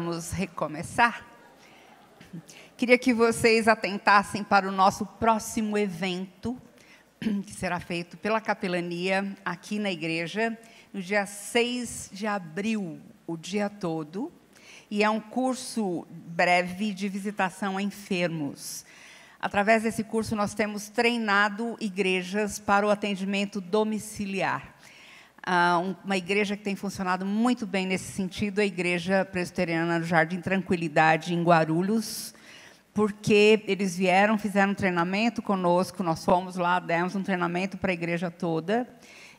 Vamos recomeçar? Queria que vocês atentassem para o nosso próximo evento, que será feito pela capelania aqui na igreja, no dia 6 de abril, o dia todo, e é um curso breve de visitação a enfermos. Através desse curso, nós temos treinado igrejas para o atendimento domiciliar. Uma igreja que tem funcionado muito bem nesse sentido é a Igreja Presbiteriana do Jardim Tranquilidade, em Guarulhos, porque eles vieram, fizeram um treinamento conosco, nós fomos lá, demos um treinamento para a igreja toda,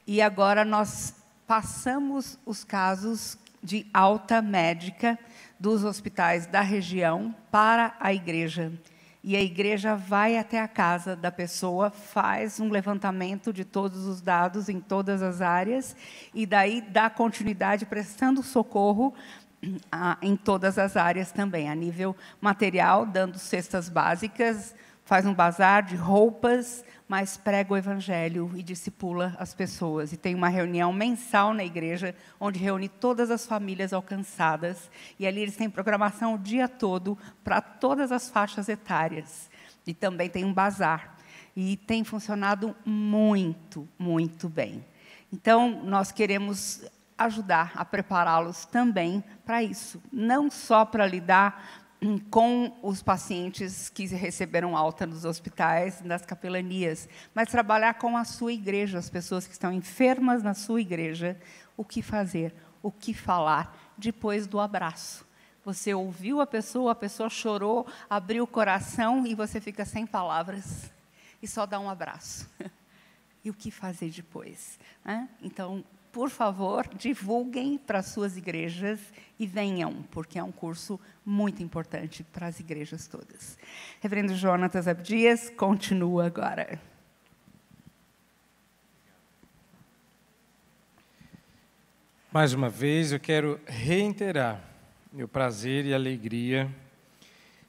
e agora nós passamos os casos de alta médica dos hospitais da região para a igreja. E a igreja vai até a casa da pessoa, faz um levantamento de todos os dados em todas as áreas, e daí dá continuidade prestando socorro em todas as áreas também, a nível material, dando cestas básicas, faz um bazar de roupas, mas prega o evangelho e discipula as pessoas. E tem uma reunião mensal na igreja, onde reúne todas as famílias alcançadas. E ali eles têm programação o dia todo para todas as faixas etárias. E também tem um bazar. E tem funcionado muito, muito bem. Então, nós queremos ajudar a prepará-los também para isso. Não só para lidar com os pacientes que receberam alta nos hospitais, nas capelanias, mas trabalhar com a sua igreja, as pessoas que estão enfermas na sua igreja, o que fazer, o que falar depois do abraço. Você ouviu a pessoa chorou, abriu o coração e você fica sem palavras e só dá um abraço. E o que fazer depois? Então, por favor, divulguem para as suas igrejas e venham, porque é um curso muito importante para as igrejas todas. Reverendo Jonatas Abdias, continua agora. Mais uma vez, eu quero reiterar meu prazer e alegria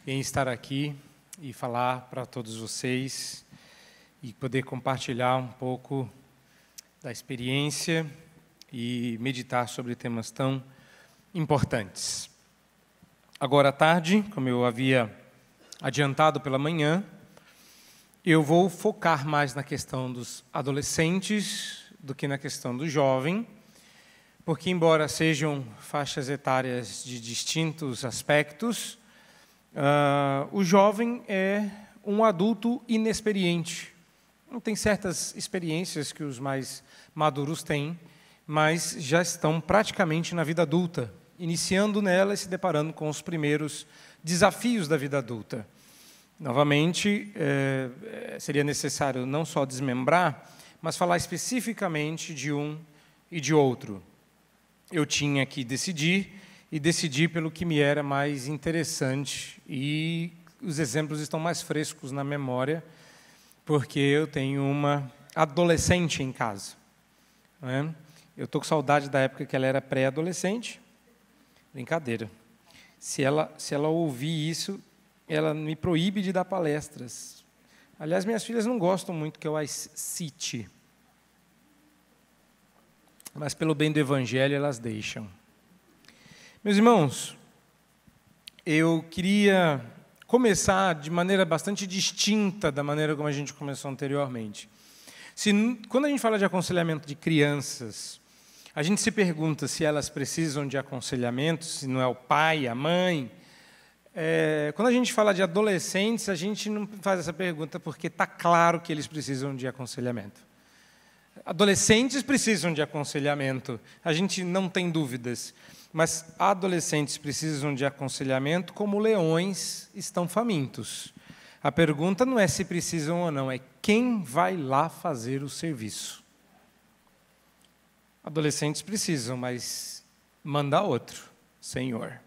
em estar aqui e falar para todos vocês e poder compartilhar um pouco da experiência e meditar sobre temas tão importantes. Agora à tarde, como eu havia adiantado pela manhã, eu vou focar mais na questão dos adolescentes do que na questão do jovem, porque, embora sejam faixas etárias de distintos aspectos, o jovem é um adulto inexperiente. Não tem certas experiências que os mais maduros têm, mas já estão praticamente na vida adulta, iniciando nela e se deparando com os primeiros desafios da vida adulta. Novamente, seria necessário não só desmembrar, mas falar especificamente de um e de outro. Eu tinha que decidir, e decidi pelo que me era mais interessante, e os exemplos estão mais frescos na memória, porque eu tenho uma adolescente em casa. Não é? Eu estou com saudade da época que ela era pré-adolescente. Brincadeira. Se ela ouvir isso, ela me proíbe de dar palestras. Aliás, minhas filhas não gostam muito que eu as cite. Mas, pelo bem do Evangelho, elas deixam. Meus irmãos, eu queria começar de maneira bastante distinta da maneira como a gente começou anteriormente. Quando a gente fala de aconselhamento de crianças, a gente se pergunta se elas precisam de aconselhamento, se não é o pai, a mãe. Quando a gente fala de adolescentes, a gente não faz essa pergunta porque está claro que eles precisam de aconselhamento. Adolescentes precisam de aconselhamento, a gente não tem dúvidas. Mas adolescentes precisam de aconselhamento como leões estão famintos. A pergunta não é se precisam ou não, é quem vai lá fazer o serviço. Adolescentes precisam, mas manda outro, Senhor.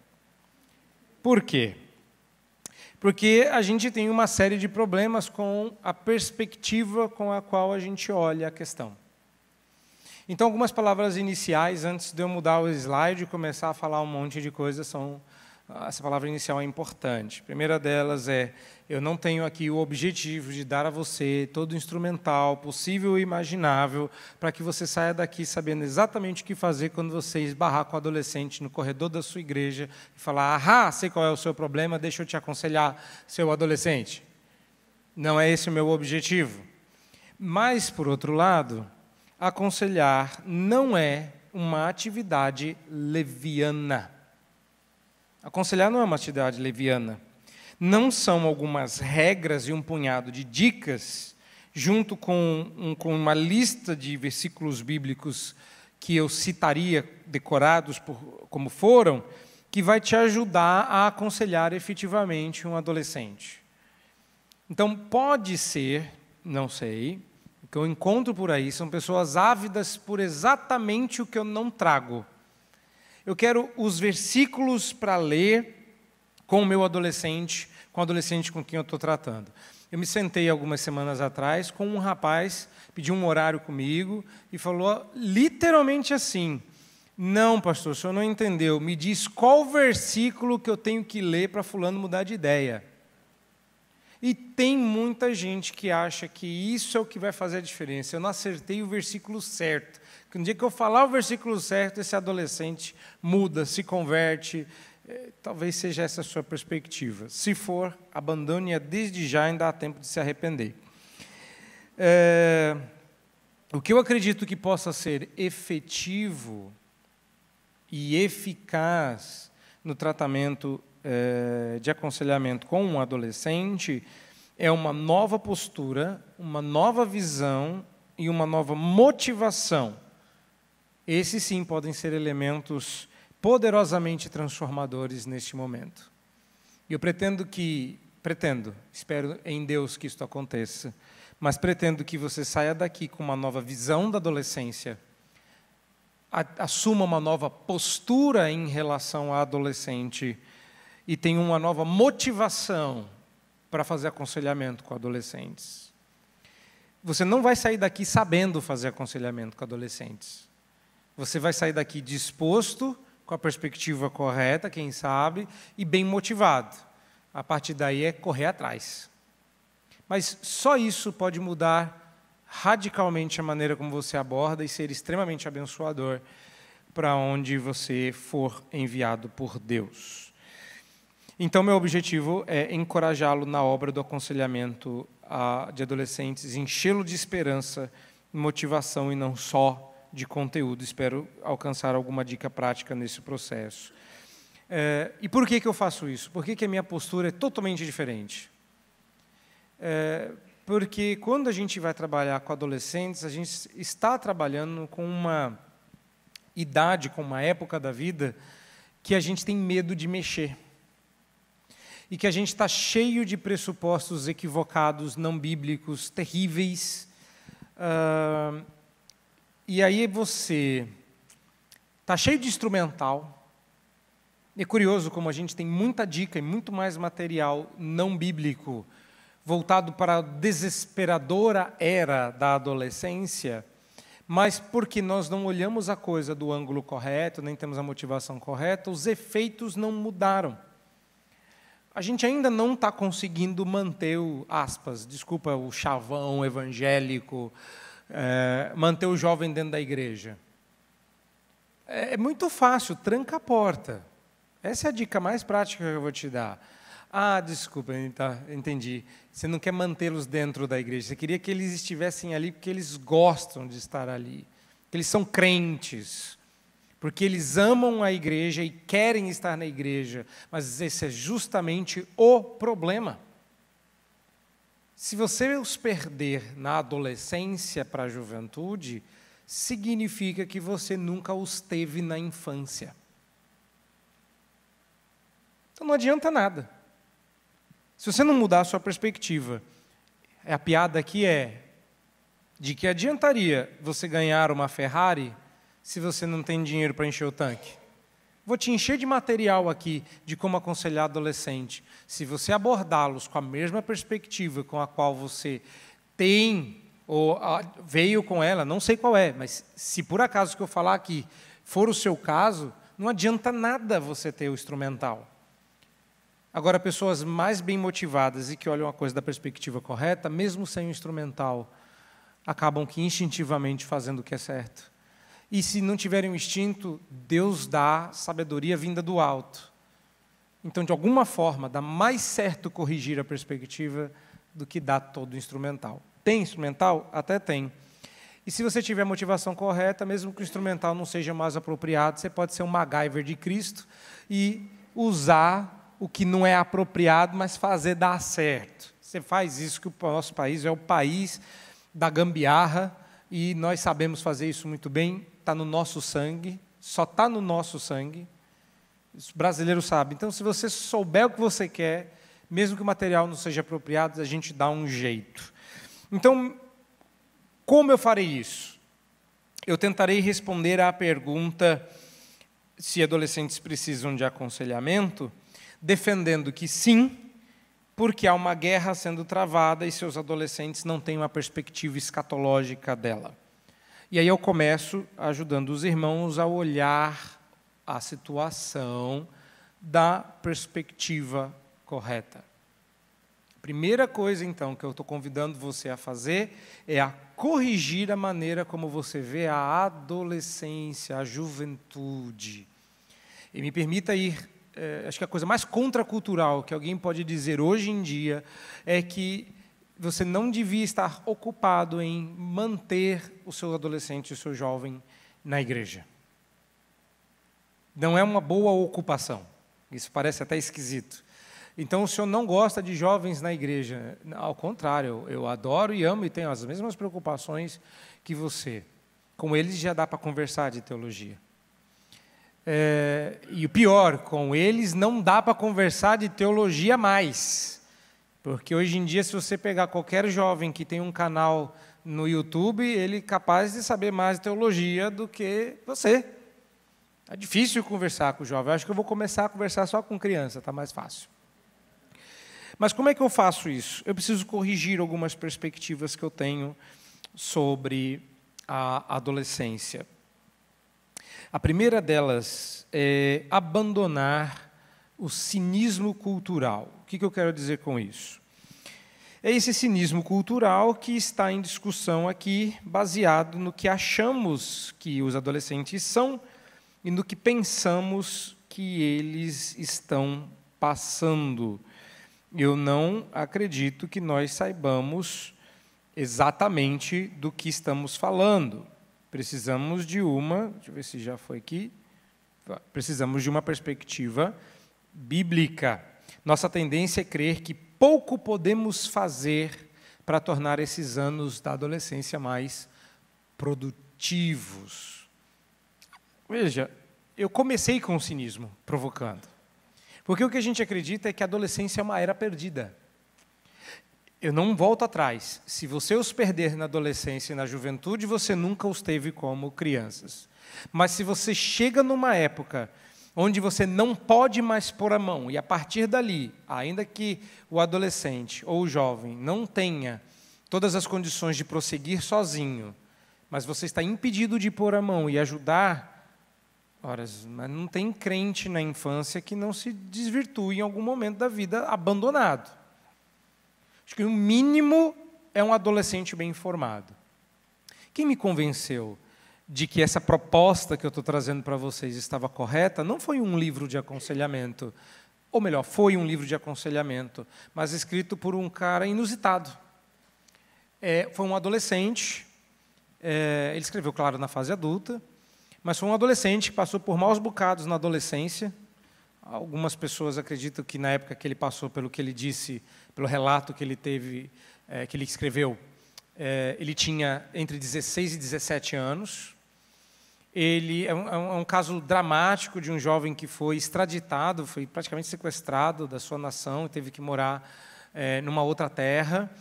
Por quê? Porque a gente tem uma série de problemas com a perspectiva com a qual a gente olha a questão. Então, algumas palavras iniciais, antes de eu mudar o slide e começar a falar um monte de coisas, são essa palavra inicial é importante. A primeira delas é: eu não tenho aqui o objetivo de dar a você todo o instrumental possível e imaginável para que você saia daqui sabendo exatamente o que fazer quando você esbarrar com o adolescente no corredor da sua igreja e falar: ah, sei qual é o seu problema, deixa eu te aconselhar, seu adolescente. Não é esse o meu objetivo. Mas, por outro lado, aconselhar não é uma atividade leviana. Aconselhar não é uma atividade leviana. Não são algumas regras e um punhado de dicas, junto com uma lista de versículos bíblicos que eu citaria, decorados como foram, que vai te ajudar a aconselhar efetivamente um adolescente. Então, pode ser, não sei, o que eu encontro por aí são pessoas ávidas por exatamente o que eu não trago. Eu quero os versículos para ler com o meu adolescente, com o adolescente com quem eu estou tratando. Eu me sentei algumas semanas atrás com um rapaz, pediu um horário comigo e falou literalmente assim: não, pastor, o senhor não entendeu, me diz qual versículo que eu tenho que ler para fulano mudar de ideia. E tem muita gente que acha que isso é o que vai fazer a diferença. Eu não acertei o versículo certo. Que no dia que eu falar o versículo certo, esse adolescente muda, se converte. Talvez seja essa a sua perspectiva. Se for, abandone-a desde já, ainda há tempo de se arrepender. O que eu acredito que possa ser efetivo e eficaz no tratamento de aconselhamento com um adolescente é uma nova postura, uma nova visão e uma nova motivação. Esses sim podem ser elementos poderosamente transformadores neste momento. E eu espero em Deus que isto aconteça, mas pretendo que você saia daqui com uma nova visão da adolescência, assuma uma nova postura em relação à adolescente e tenha uma nova motivação para fazer aconselhamento com adolescentes. Você não vai sair daqui sabendo fazer aconselhamento com adolescentes. Você vai sair daqui disposto, com a perspectiva correta, quem sabe, e bem motivado. A partir daí é correr atrás. Mas só isso pode mudar radicalmente a maneira como você aborda e ser extremamente abençoador para onde você for enviado por Deus. Então, meu objetivo é encorajá-lo na obra do aconselhamento de adolescentes, enchê-lo de esperança, motivação e não só de conteúdo. Espero alcançar alguma dica prática nesse processo. E por que eu faço isso? Por que a minha postura é totalmente diferente? Porque quando a gente vai trabalhar com adolescentes, a gente está trabalhando com uma idade, com uma época da vida, que a gente tem medo de mexer. E que a gente está cheio de pressupostos equivocados, não bíblicos, terríveis. E aí você está cheio de instrumental. É curioso como a gente tem muita dica e muito mais material não bíblico voltado para a desesperadora era da adolescência, mas porque nós não olhamos a coisa do ângulo correto, nem temos a motivação correta, os efeitos não mudaram. A gente ainda não está conseguindo manter o chavão evangélico, manter o jovem dentro da igreja. É muito fácil, tranca a porta. Essa é a dica mais prática que eu vou te dar. Desculpa, entendi. Você não quer mantê-los dentro da igreja, você queria que eles estivessem ali porque eles gostam de estar ali, que eles são crentes, porque eles amam a igreja e querem estar na igreja, mas esse é justamente o problema. Se você os perder na adolescência para a juventude, significa que você nunca os teve na infância. Então não adianta nada. Se você não mudar a sua perspectiva, a piada aqui é de que adiantaria você ganhar uma Ferrari se você não tem dinheiro para encher o tanque. Vou te encher de material aqui de como aconselhar adolescente. Se você abordá-los com a mesma perspectiva com a qual você tem ou veio com ela, não sei qual é, mas se por acaso o que eu falar aqui for o seu caso, não adianta nada você ter o instrumental. Agora, pessoas mais bem motivadas e que olham a coisa da perspectiva correta, mesmo sem o instrumental, acabam que instintivamente fazendo o que é certo. E se não tiverem o instinto, Deus dá sabedoria vinda do alto. Então, de alguma forma, dá mais certo corrigir a perspectiva do que dar todo o instrumental. Tem instrumental? Até tem. E se você tiver a motivação correta, mesmo que o instrumental não seja mais apropriado, você pode ser um MacGyver de Cristo e usar o que não é apropriado, mas fazer dar certo. Você faz isso, que o nosso país é o país da gambiarra, e nós sabemos fazer isso muito bem, está no nosso sangue, só está no nosso sangue. Os brasileiros sabem. Então, se você souber o que você quer, mesmo que o material não seja apropriado, a gente dá um jeito. Então, como eu farei isso? Eu tentarei responder à pergunta se adolescentes precisam de aconselhamento, defendendo que sim, porque há uma guerra sendo travada e seus adolescentes não têm uma perspectiva escatológica dela. E aí eu começo ajudando os irmãos a olhar a situação da perspectiva correta. Primeira coisa, então, que eu estou convidando você a fazer é a corrigir a maneira como você vê a adolescência, a juventude. E me permita ir, acho que a coisa mais contracultural que alguém pode dizer hoje em dia é que você não devia estar ocupado em manter o seu adolescente e o seu jovem na igreja. Não é uma boa ocupação. Isso parece até esquisito. Então, o senhor não gosta de jovens na igreja. Ao contrário, eu adoro e amo e tenho as mesmas preocupações que você. Com eles já dá para conversar de teologia. E o pior, com eles não dá para conversar de teologia mais. Porque hoje em dia, se você pegar qualquer jovem que tem um canal no YouTube, ele é capaz de saber mais de teologia do que você. É difícil conversar com o jovem. Eu acho que eu vou começar a conversar só com criança, está mais fácil. Mas como é que eu faço isso? Eu preciso corrigir algumas perspectivas que eu tenho sobre a adolescência. A primeira delas é abandonar o cinismo cultural. O que eu quero dizer com isso? É esse cinismo cultural que está em discussão aqui, baseado no que achamos que os adolescentes são e no que pensamos que eles estão passando. Eu não acredito que nós saibamos exatamente do que estamos falando. Precisamos de deixa eu ver se já foi aqui, precisamos de uma perspectiva bíblica. Nossa tendência é crer que pouco podemos fazer para tornar esses anos da adolescência mais produtivos. Veja, eu comecei com o cinismo, provocando. Porque o que a gente acredita é que a adolescência é uma era perdida. Eu não volto atrás. Se você os perder na adolescência e na juventude, você nunca os teve como crianças. Mas se você chega numa época onde você não pode mais pôr a mão, e a partir dali, ainda que o adolescente ou o jovem não tenha todas as condições de prosseguir sozinho, mas você está impedido de pôr a mão e ajudar. Ora, mas não tem crente na infância que não se desvirtue em algum momento da vida abandonado. Acho que o mínimo é um adolescente bem informado. Quem me convenceu de que essa proposta que eu estou trazendo para vocês estava correta não foi um livro de aconselhamento, ou melhor, foi um livro de aconselhamento, mas escrito por um cara inusitado. Foi um adolescente, ele escreveu, claro, na fase adulta, mas foi um adolescente que passou por maus bocados na adolescência. Algumas pessoas acreditam que na época que ele passou, pelo que ele disse, pelo relato que ele teve, que ele escreveu, ele tinha entre 16 e 17 anos. Ele é um caso dramático de um jovem que foi extraditado, foi praticamente sequestrado da sua nação e teve que morar numa outra terra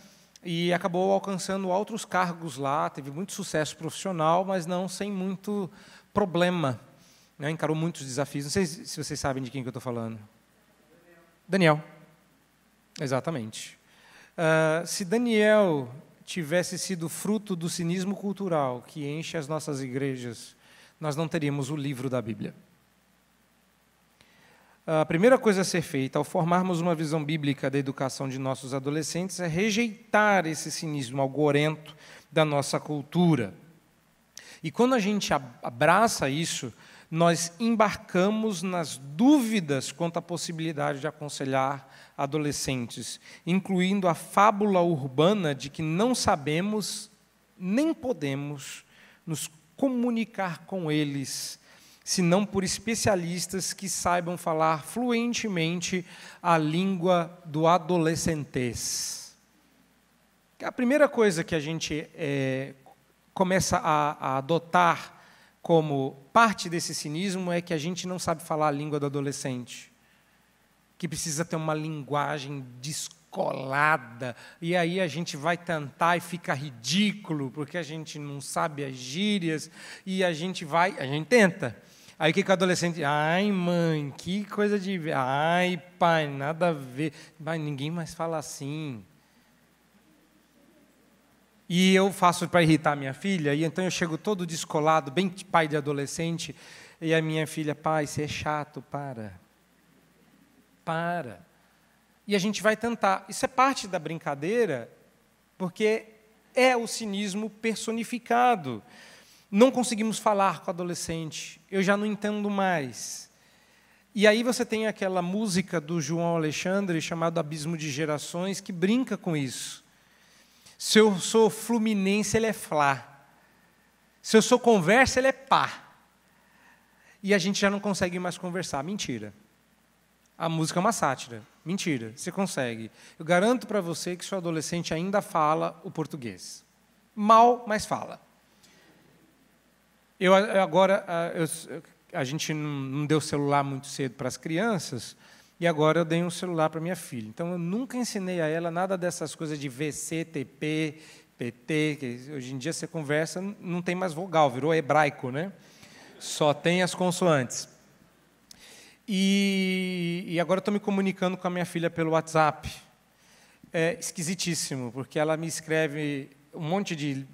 e acabou alcançando outros cargos lá, teve muito sucesso profissional, mas não sem muito problema, né? Encarou muitos desafios. Não sei se vocês sabem de quem que eu estou falando. Daniel. Exatamente. Se Daniel tivesse sido fruto do cinismo cultural que enche as nossas igrejas, nós não teríamos o livro da Bíblia. A primeira coisa a ser feita ao formarmos uma visão bíblica da educação de nossos adolescentes é rejeitar esse cinismo algorento da nossa cultura. E quando a gente abraça isso, nós embarcamos nas dúvidas quanto à possibilidade de aconselhar adolescentes, incluindo a fábula urbana de que não sabemos nem podemos nos comunicar com eles, senão por especialistas que saibam falar fluentemente a língua do adolescentez. A primeira coisa que a gente começa a adotar como parte desse cinismo é que a gente não sabe falar a língua do adolescente, que precisa ter uma linguagem descolada, e aí a gente vai tentar e fica ridículo, porque a gente não sabe as gírias, e a gente tenta. Aí o que o adolescente... Ai, mãe, que coisa de... Ai, pai, nada a ver. Mas ninguém mais fala assim. E eu faço para irritar minha filha, e então eu chego todo descolado, bem pai de adolescente, e a minha filha, pai, você é chato, para. E a gente vai tentar. Isso é parte da brincadeira, porque é o cinismo personificado. Não conseguimos falar com o adolescente, eu já não entendo mais. E aí você tem aquela música do João Alexandre, chamada Abismo de Gerações, que brinca com isso. Se eu sou fluminense, ele é flá. Se eu sou conversa, ele é pá. E a gente já não consegue mais conversar. Mentira. A música é uma sátira. Mentira, você consegue. Eu garanto para você que seu adolescente ainda fala o português. Mal, mas fala. A gente não deu celular muito cedo para as crianças, e agora eu dei um celular para minha filha. Então, eu nunca ensinei a ela nada dessas coisas de VC, TP, PT, que hoje em dia você conversa, não tem mais vogal, virou hebraico, né? Só tem as consoantes. E agora eu estou me comunicando com a minha filha pelo WhatsApp. É esquisitíssimo, porque ela me escreve um monte de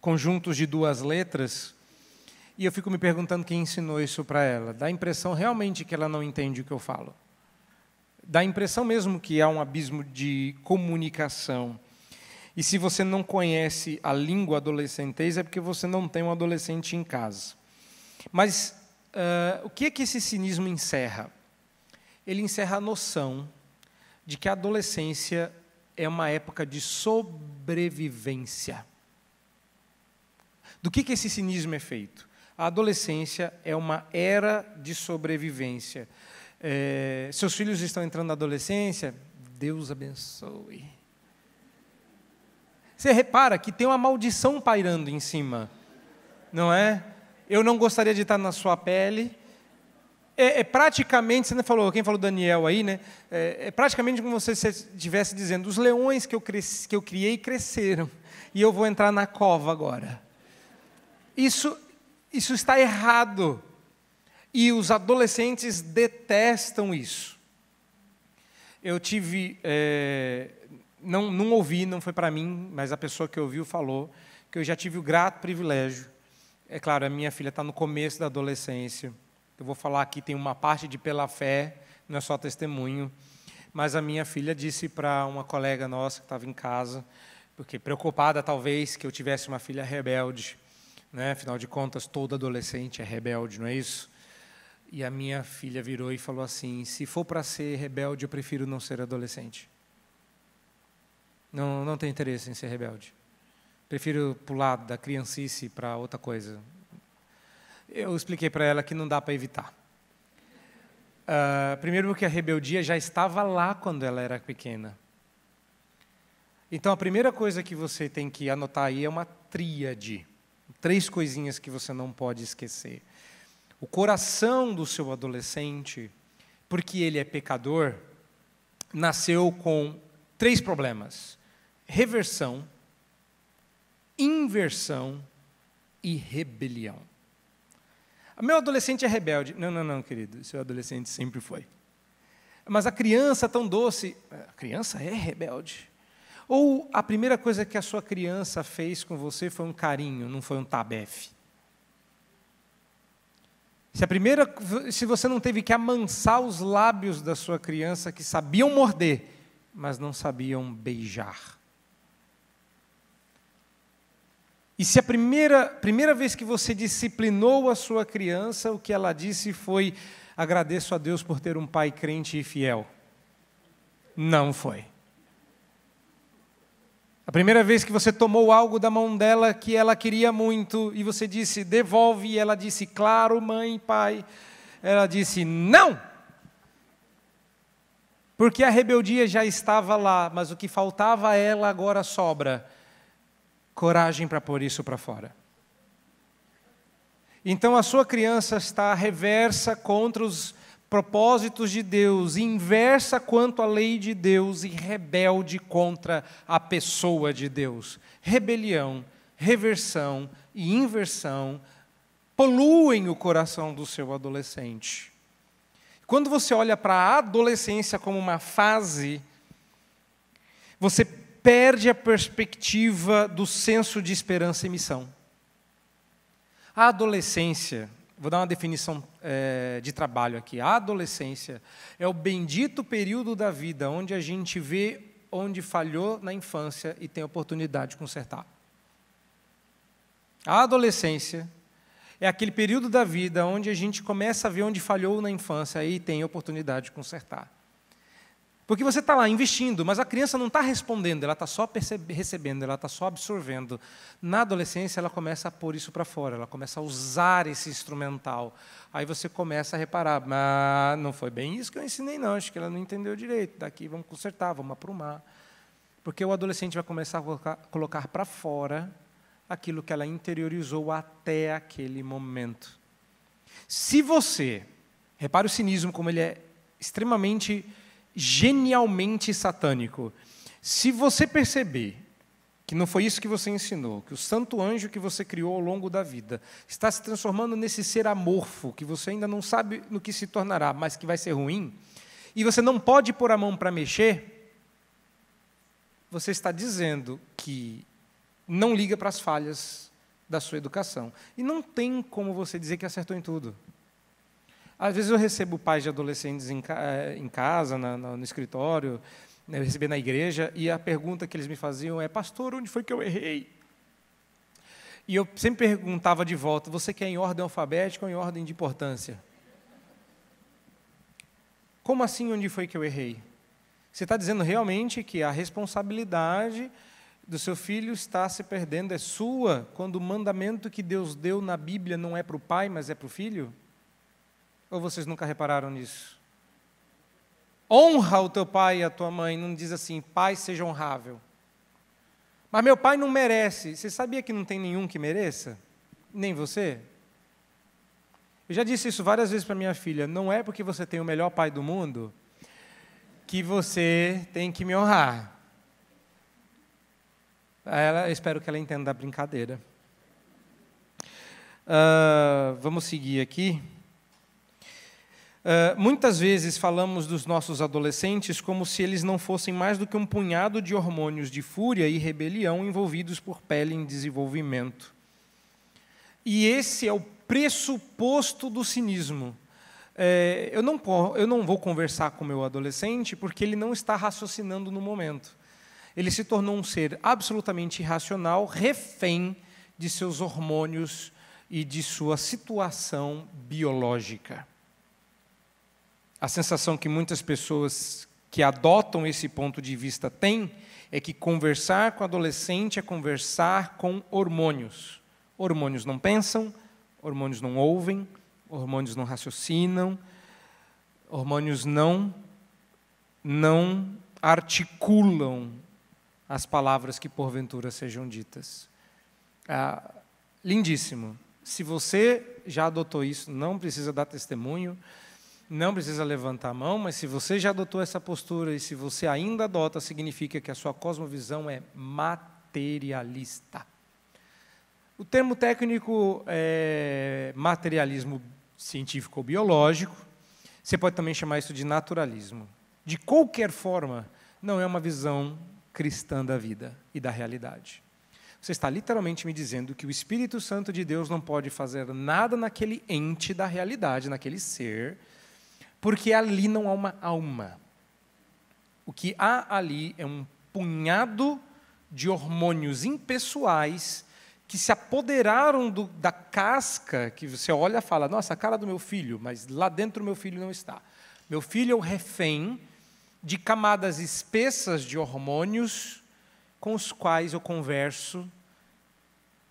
conjuntos de 2 letras, e eu fico me perguntando quem ensinou isso para ela. Dá a impressão realmente que ela não entende o que eu falo. Dá a impressão mesmo que há um abismo de comunicação. E se você não conhece a língua adolescentez, é porque você não tem um adolescente em casa. Mas o que é que esse cinismo encerra? Ele encerra a noção de que a adolescência é uma época de sobrevivência. Do que esse cinismo é feito? A adolescência é uma era de sobrevivência. Seus filhos estão entrando na adolescência? Deus abençoe. Você repara que tem uma maldição pairando em cima, não é? Eu não gostaria de estar na sua pele. Praticamente, você falou, quem falou Daniel aí, né? É praticamente como se você estivesse dizendo, os leões que eu criei cresceram, e eu vou entrar na cova agora. Isso está errado. E os adolescentes detestam isso. Eu tive, não ouvi, não foi para mim, mas a pessoa que ouviu falou que eu já tive o grato privilégio. É claro, a minha filha está no começo da adolescência. Eu vou falar aqui, tem uma parte de pela fé, não é só testemunho. Mas a minha filha disse para uma colega nossa que estava em casa, porque preocupada talvez que eu tivesse uma filha rebelde, né? Afinal de contas, todo adolescente é rebelde, não é isso? E a minha filha virou e falou assim, se for para ser rebelde, eu prefiro não ser adolescente. Não tenho interesse em ser rebelde. Prefiro pular da criancice para outra coisa. Eu expliquei para ela que não dá para evitar. Primeiro porque a rebeldia já estava lá quando ela era pequena. Então, a primeira coisa que você tem que anotar aí é uma tríade. 3 coisinhas que você não pode esquecer. O coração do seu adolescente, porque ele é pecador, nasceu com 3 problemas. Reversão, inversão e rebelião. Meu adolescente é rebelde. Não, querido, seu adolescente sempre foi. Mas a criança tão doce, a criança é rebelde. Ou a primeira coisa que a sua criança fez com você foi um carinho, não foi um tabefe. Se você não teve que amansar os lábios da sua criança que sabiam morder, mas não sabiam beijar. E se a primeira vez que você disciplinou a sua criança, o que ela disse foi: agradeço a Deus por ter um pai crente e fiel. Não foi. A primeira vez que você tomou algo da mão dela que ela queria muito, e você disse, devolve, e ela disse, claro, mãe, pai. Ela disse, não! Porque a rebeldia já estava lá, mas o que faltava a ela agora sobra. Coragem para pôr isso para fora. Então a sua criança está reversa contra os propósitos de Deus, inversa quanto à lei de Deus e rebelde contra a pessoa de Deus. Rebelião, reversão e inversão poluem o coração do seu adolescente. Quando você olha para a adolescência como uma fase, você perde a perspectiva do senso de esperança e missão. A adolescência, vou dar uma definição de trabalho aqui. A adolescência é o bendito período da vida onde a gente vê onde falhou na infância e tem a oportunidade de consertar. A adolescência é aquele período da vida onde a gente começa a ver onde falhou na infância e tem a oportunidade de consertar. Porque você está lá investindo, mas a criança não está respondendo, ela está só recebendo, ela está só absorvendo. Na adolescência, ela começa a pôr isso para fora, ela começa a usar esse instrumental. Aí você começa a reparar, mas não foi bem isso que eu ensinei, não, acho que ela não entendeu direito. Daqui vamos consertar, vamos aprumar. Porque o adolescente vai começar a colocar para fora aquilo que ela interiorizou até aquele momento. Se você, repare o cinismo como ele é extremamente genialmente satânico. Se você perceber que não foi isso que você ensinou, que o santo anjo que você criou ao longo da vida está se transformando nesse ser amorfo, que você ainda não sabe no que se tornará, mas que vai ser ruim, e você não pode pôr a mão para mexer, você está dizendo que não liga para as falhas da sua educação. E não tem como você dizer que acertou em tudo. Às vezes eu recebo pais de adolescentes em casa, no escritório, eu recebi na igreja, e a pergunta que eles me faziam é, pastor, onde foi que eu errei? E eu sempre perguntava de volta, você quer em ordem alfabética ou em ordem de importância? Como assim, onde foi que eu errei? Você está dizendo realmente que a responsabilidade do seu filho está se perdendo, é sua, quando o mandamento que Deus deu na Bíblia não é para o pai, mas é para o filho? Ou vocês nunca repararam nisso? Honra o teu pai e a tua mãe, não diz assim, pai seja honrável. Mas meu pai não merece. Você sabia que não tem nenhum que mereça? Nem você? Eu já disse isso várias vezes para minha filha, não é porque você tem o melhor pai do mundo que você tem que me honrar. Eu espero que ela entenda a brincadeira. Vamos seguir aqui. Muitas vezes falamos dos nossos adolescentes como se eles não fossem mais do que um punhado de hormônios de fúria e rebelião envolvidos por pele em desenvolvimento. E esse é o pressuposto do cinismo. Eu não vou conversar com o meu adolescente porque ele não está raciocinando no momento. Ele se tornou um ser absolutamente irracional, refém de seus hormônios e de sua situação biológica. A sensação que muitas pessoas que adotam esse ponto de vista têm é que conversar com adolescente é conversar com hormônios. Hormônios não pensam, hormônios não ouvem, hormônios não raciocinam, hormônios não articulam as palavras que porventura sejam ditas. Lindíssimo. Se você já adotou isso, não precisa dar testemunho, não precisa levantar a mão, mas se você já adotou essa postura e se você ainda adota, significa que a sua cosmovisão é materialista. O termo técnico é materialismo científico ou biológico, você pode também chamar isso de naturalismo. De qualquer forma, não é uma visão cristã da vida e da realidade. Você está literalmente me dizendo que o Espírito Santo de Deus não pode fazer nada naquele ente da realidade, naquele ser, porque ali não há uma alma. O que há ali é um punhado de hormônios impessoais que se apoderaram da casca, que você olha e fala, nossa, a cara do meu filho, mas lá dentro meu filho não está. Meu filho é o refém de camadas espessas de hormônios com os quais eu converso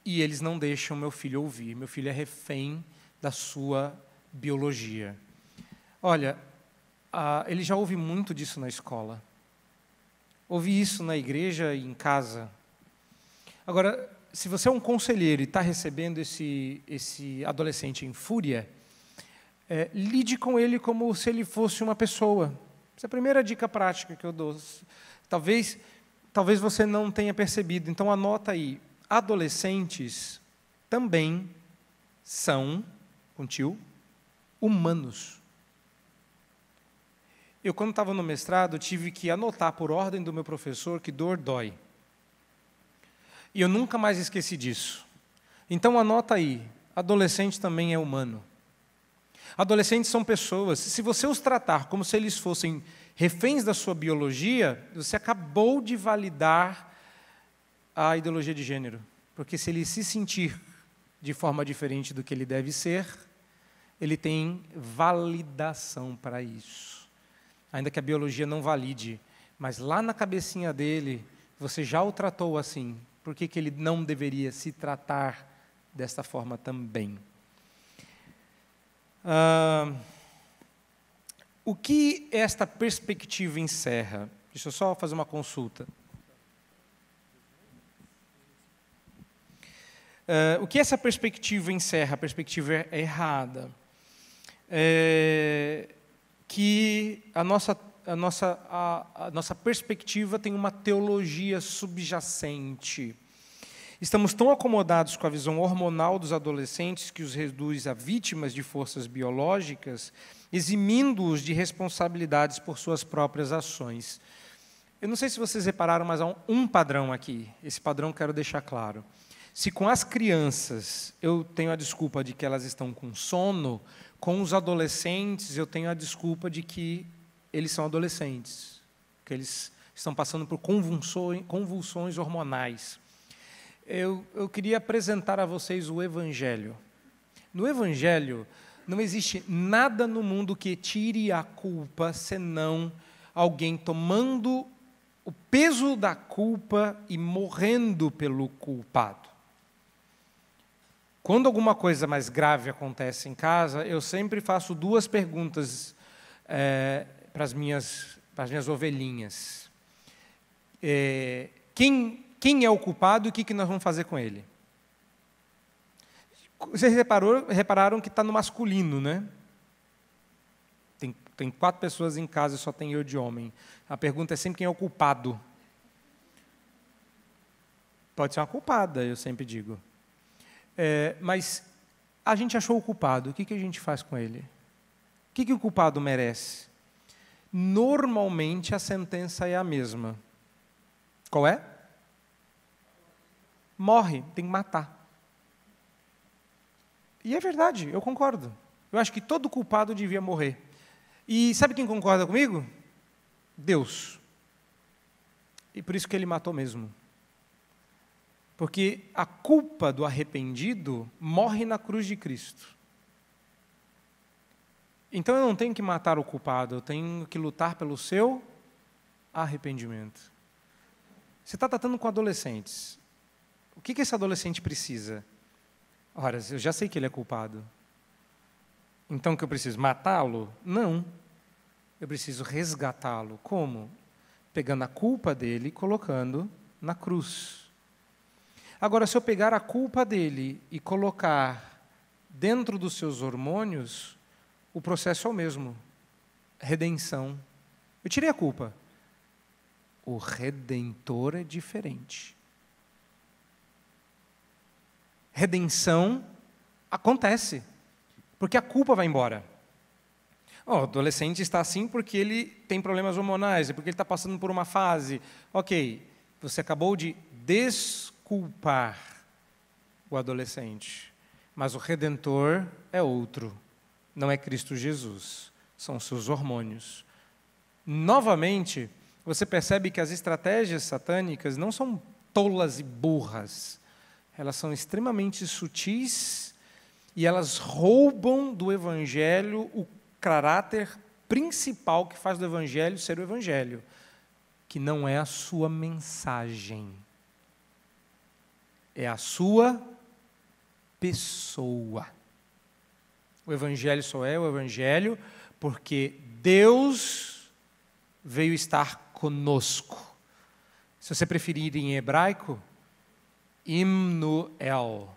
e eles não deixam meu filho ouvir. Meu filho é refém da sua biologia. Olha, ele já ouve muito disso na escola. Ouvi isso na igreja e em casa. Agora, se você é um conselheiro e está recebendo esse adolescente em fúria, lide com ele como se ele fosse uma pessoa. Essa é a primeira dica prática que eu dou. Talvez você não tenha percebido, então anota aí. Adolescentes também são, com tio, humanos. Eu, quando estava no mestrado, tive que anotar por ordem do meu professor que dor dói. E eu nunca mais esqueci disso. Então anota aí, adolescente também é humano. Adolescentes são pessoas. Se você os tratar como se eles fossem reféns da sua biologia, você acabou de validar a ideologia de gênero. Porque se ele se sentir de forma diferente do que ele deve ser, ele tem validação para isso. Ainda que a biologia não valide, mas lá na cabecinha dele, você já o tratou assim. Por que ele não deveria se tratar desta forma também? O que esta perspectiva encerra? Deixa eu só fazer uma consulta. O que essa perspectiva encerra? A perspectiva é errada. Que a nossa perspectiva tem uma teologia subjacente. Estamos tão acomodados com a visão hormonal dos adolescentes que os reduz a vítimas de forças biológicas, eximindo-os de responsabilidades por suas próprias ações. Eu não sei se vocês repararam, mas há um padrão aqui. Esse padrão eu quero deixar claro. Se com as crianças eu tenho a desculpa de que elas estão com sono, com os adolescentes eu tenho a desculpa de que eles são adolescentes, que eles estão passando por convulsões hormonais. Eu queria apresentar a vocês o Evangelho. No Evangelho, não existe nada no mundo que tire a culpa, senão alguém tomando o peso da culpa e morrendo pelo culpado. Quando alguma coisa mais grave acontece em casa, eu sempre faço duas perguntas para as minhas ovelhinhas. Quem é o culpado e o que nós vamos fazer com ele? Vocês repararam que está no masculino, né? Tem 4 pessoas em casa e só tem eu de homem. A pergunta é sempre quem é o culpado. Pode ser uma culpada, eu sempre digo. Mas a gente achou o culpado, o que a gente faz com ele? O que o culpado merece? Normalmente a sentença é a mesma. Qual é? Morre, tem que matar. E é verdade, eu concordo. Eu acho que todo culpado devia morrer. E sabe quem concorda comigo? Deus. E por isso que ele matou mesmo. Porque a culpa do arrependido morre na cruz de Cristo. Então eu não tenho que matar o culpado, eu tenho que lutar pelo seu arrependimento. Você está tratando com adolescentes. O que esse adolescente precisa? Ora, eu já sei que ele é culpado. Então que eu preciso matá-lo? Não. Eu preciso resgatá-lo. Como? Pegando a culpa dele e colocando na cruz. Agora, se eu pegar a culpa dele e colocar dentro dos seus hormônios, o processo é o mesmo. Redenção. Eu tirei a culpa. O Redentor é diferente. Redenção acontece, porque a culpa vai embora. O adolescente está assim porque ele tem problemas hormonais, é porque ele está passando por uma fase. Ok, você acabou de desculpabilizar culpar o adolescente, mas o Redentor é outro, não é Cristo Jesus, são seus hormônios. Novamente, você percebe que as estratégias satânicas não são tolas e burras, elas são extremamente sutis e elas roubam do Evangelho o caráter principal que faz do Evangelho ser o Evangelho, que não é a sua mensagem, é a sua pessoa. O Evangelho só é o Evangelho porque Deus veio estar conosco. Se você preferir em hebraico, Immanuel,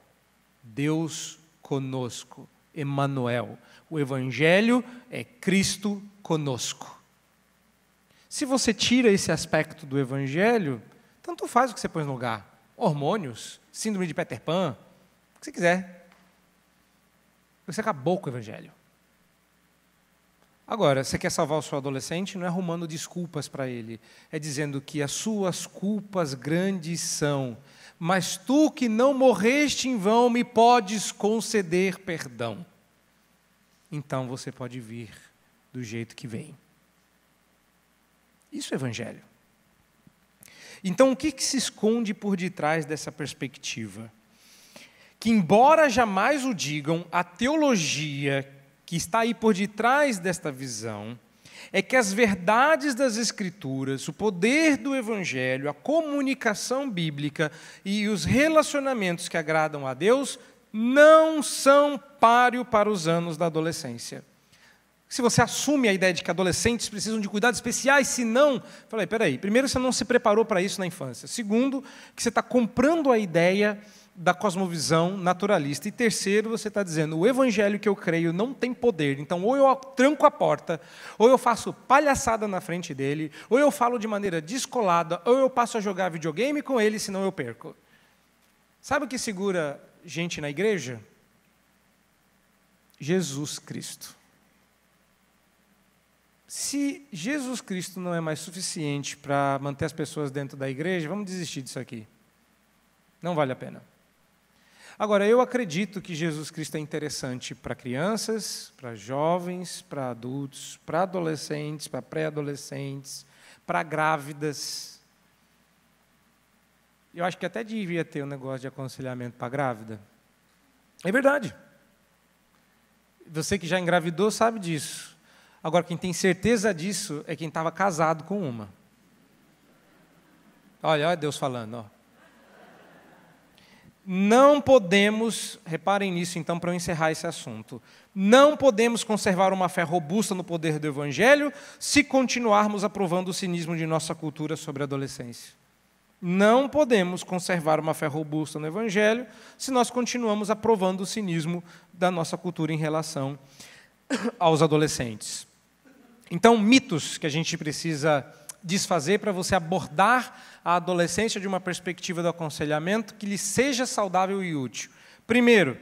Deus conosco, Emmanuel. O Evangelho é Cristo conosco. Se você tira esse aspecto do Evangelho, tanto faz o que você põe no lugar. Hormônios, síndrome de Peter Pan, o que você quiser. Você acabou com o Evangelho. Agora, você quer salvar o seu adolescente, não é arrumando desculpas para ele, é dizendo que as suas culpas grandes são, mas tu que não morreste em vão me podes conceder perdão. Então você pode vir do jeito que vem. Isso é Evangelho. Então, o que se esconde por detrás dessa perspectiva? Que, embora jamais o digam, a teologia que está aí por detrás desta visão é que as verdades das Escrituras, o poder do Evangelho, a comunicação bíblica e os relacionamentos que agradam a Deus não são páreo para os anos da adolescência. Se você assume a ideia de que adolescentes precisam de cuidados especiais, se não, falei, peraí, primeiro você não se preparou para isso na infância. Segundo, que você está comprando a ideia da cosmovisão naturalista. E terceiro, você está dizendo, o evangelho que eu creio não tem poder, então ou eu tranco a porta, ou eu faço palhaçada na frente dele, ou eu falo de maneira descolada, ou eu passo a jogar videogame com ele, senão eu perco. Sabe o que segura gente na igreja? Jesus Cristo. Se Jesus Cristo não é mais suficiente para manter as pessoas dentro da igreja, vamos desistir disso aqui. Não vale a pena. Agora, eu acredito que Jesus Cristo é interessante para crianças, para jovens, para adultos, para adolescentes, para pré-adolescentes, para grávidas. Eu acho que até devia ter um negócio de aconselhamento para grávida. É verdade. Você que já engravidou sabe disso. Agora, quem tem certeza disso é quem estava casado com uma. Olha Deus falando, ó. Não podemos, reparem nisso então para eu encerrar esse assunto, não podemos conservar uma fé robusta no poder do Evangelho se continuarmos aprovando o cinismo de nossa cultura sobre a adolescência. Não podemos conservar uma fé robusta no Evangelho se nós continuamos aprovando o cinismo da nossa cultura em relação aos adolescentes. Então, mitos que a gente precisa desfazer para você abordar a adolescência de uma perspectiva do aconselhamento que lhe seja saudável e útil. Primeiro,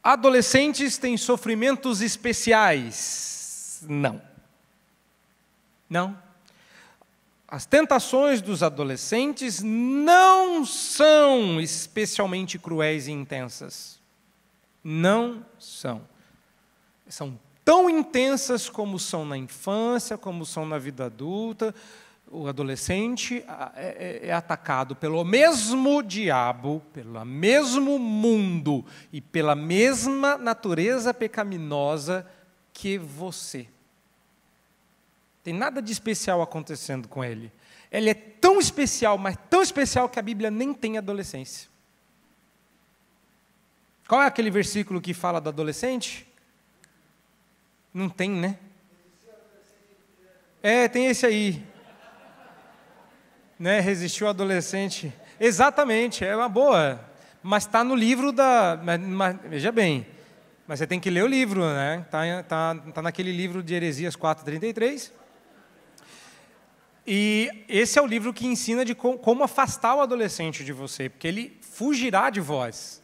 adolescentes têm sofrimentos especiais? Não. Não. As tentações dos adolescentes não são especialmente cruéis e intensas. Não são. São tão intensas como são na infância, como são na vida adulta. O adolescente é atacado pelo mesmo diabo, pelo mesmo mundo e pela mesma natureza pecaminosa que você. Tem nada de especial acontecendo com ele. Ele é tão especial, mas tão especial que a Bíblia nem tem adolescência. Qual é aquele versículo que fala do adolescente? Não tem, né? Tem esse aí. Né? Resistiu ao adolescente. Exatamente, é uma boa. Mas está no livro da... Mas, veja bem, mas você tem que ler o livro, né? Tá naquele livro de Heresias 4:33. E esse é o livro que ensina de como afastar o adolescente de você, porque ele fugirá de vós.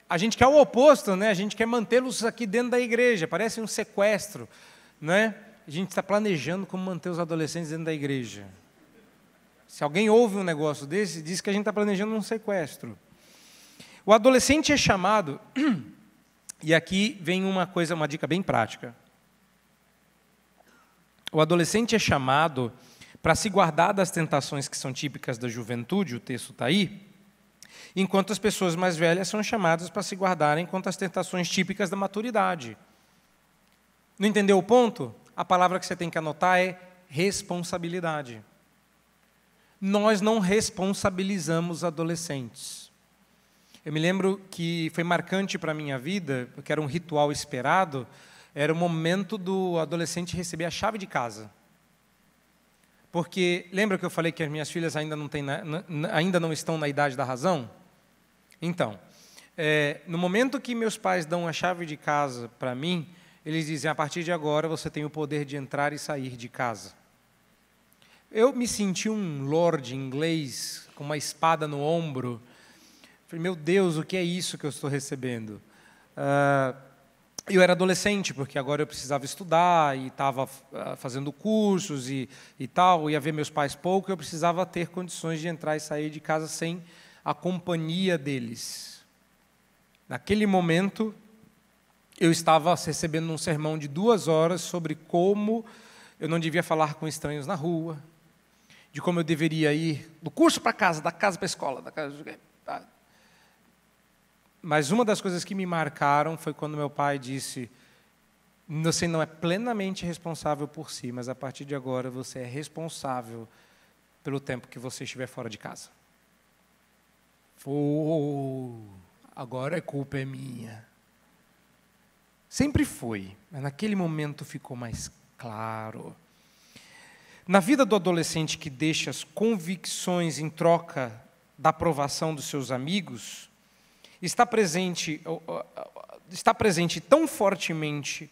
A gente quer o oposto, né? A gente quer mantê-los aqui dentro da igreja, parece um sequestro, né? A gente está planejando como manter os adolescentes dentro da igreja. Se alguém ouve um negócio desse, diz que a gente está planejando um sequestro. O adolescente é chamado, e aqui vem uma dica bem prática. O adolescente é chamado para se guardar das tentações que são típicas da juventude, o texto está aí, enquanto as pessoas mais velhas são chamadas para se guardarem contra as tentações típicas da maturidade. Não entendeu o ponto? A palavra que você tem que anotar é responsabilidade. Nós não responsabilizamos adolescentes. Eu me lembro que foi marcante para a minha vida, porque era um ritual esperado, era o momento do adolescente receber a chave de casa. Porque, lembra que eu falei que as minhas filhas ainda não estão na idade da razão? Então, no momento que meus pais dão a chave de casa para mim, eles dizem, a partir de agora você tem o poder de entrar e sair de casa. Eu me senti um lord inglês, com uma espada no ombro. Falei, meu Deus, o que é isso que eu estou recebendo? Eu era adolescente, porque agora eu precisava estudar, e estava fazendo cursos e tal, ia ver meus pais pouco, eu precisava ter condições de entrar e sair de casa sem a companhia deles. Naquele momento, eu estava recebendo um sermão de 2 horas sobre como eu não devia falar com estranhos na rua, de como eu deveria ir do curso para casa, da casa para a escola, da casa... Mas uma das coisas que me marcaram foi quando meu pai disse, você não é plenamente responsável por si, mas a partir de agora você é responsável pelo tempo que você estiver fora de casa. Agora a culpa é minha. Sempre foi, mas naquele momento ficou mais claro. Na vida do adolescente que deixa as convicções em troca da aprovação dos seus amigos, está presente tão fortemente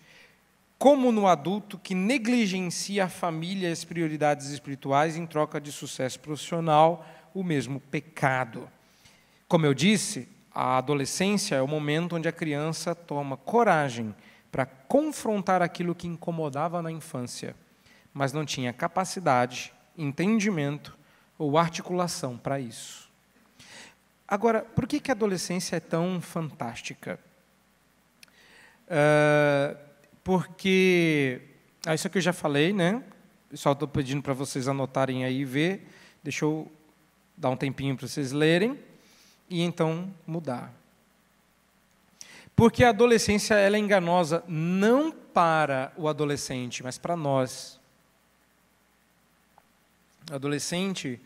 como no adulto que negligencia a família e as prioridades espirituais em troca de sucesso profissional, o mesmo pecado. Como eu disse, a adolescência é o momento onde a criança toma coragem para confrontar aquilo que incomodava na infância, mas não tinha capacidade, entendimento ou articulação para isso. Agora, por que a adolescência é tão fantástica? Porque, isso aqui eu já falei, né? Só estou pedindo para vocês anotarem aí e ver. Deixa eu dar um tempinho para vocês lerem e então mudar. Porque a adolescência ela é enganosa não para o adolescente, mas para nós. O adolescente